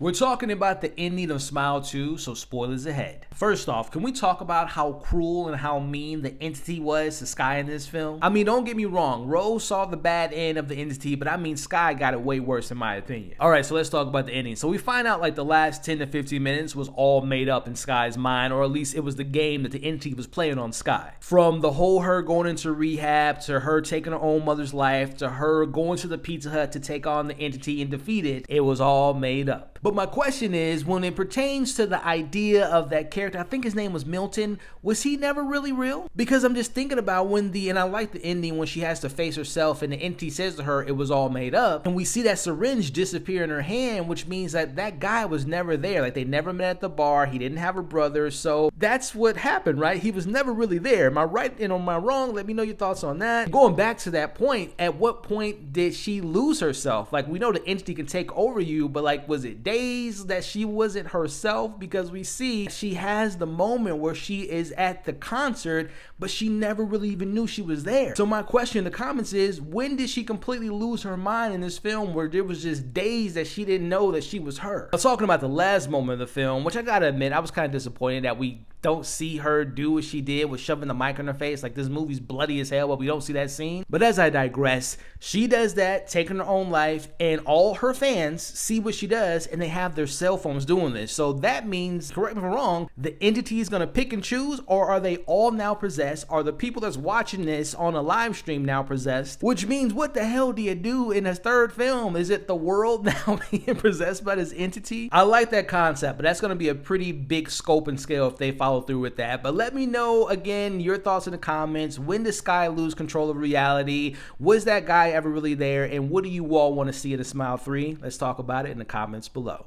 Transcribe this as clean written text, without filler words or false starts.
We're talking about the ending of Smile 2, so spoilers ahead. First off, can we talk about how cruel and how mean the entity was to Skye in this film? I mean, don't get me wrong, Rose saw the bad end of the entity, but I mean, Skye got it way worse in my opinion. Alright, so let's talk about the ending. So we find out like the last 10 to 15 minutes was all made up in Skye's mind, or at least it was the game that the entity was playing on Skye. From the whole her going into rehab, to her taking her own mother's life, to her going to the Pizza Hut to take on the entity and defeat it, it was all made up. But my question is, when it pertains to the idea of that character, I think his name was Milton, was he never really real? Because I'm just thinking about and I like the ending when she has to face herself and the entity says to her it was all made up, and we see that syringe disappear in her hand, which means that that guy was never there. Like, they never met at the bar, he didn't have a brother, so that's what happened, right? He was never really there. Am I right and am I wrong? Let me know your thoughts on that. Going back to that point, at what point did she lose herself? Like, we know the entity can take over you, but like, was it days that she wasn't herself? Because we see she has the moment where she is at the concert, but she never really even knew she was there. So my question in the comments is, when did she completely lose her mind in this film where there was just days that she didn't know that she was her? I was talking about the last moment of the film, which I gotta admit, I was kind of disappointed that we don't see her do what she did with shoving the mic in her face. Like, this movie's bloody as hell, but we don't see that scene. But as I digress, she does that, taking her own life, and all her fans see what she does, and they have their cell phones doing this. So that means, correct me if I'm wrong, the entity is gonna pick and choose, or are they all now possessed? Are the people that's watching this on a live stream now possessed? Which means, what the hell do you do in a third film? Is it the world now being possessed by this entity? I like that concept, but that's gonna be a pretty big scope and scale if they follow through with that. But let me know again your thoughts in the comments. When did Skye lose control of reality? Was that guy ever really there? And what do you all want to see in a Smile 3? Let's talk about it in the comments below.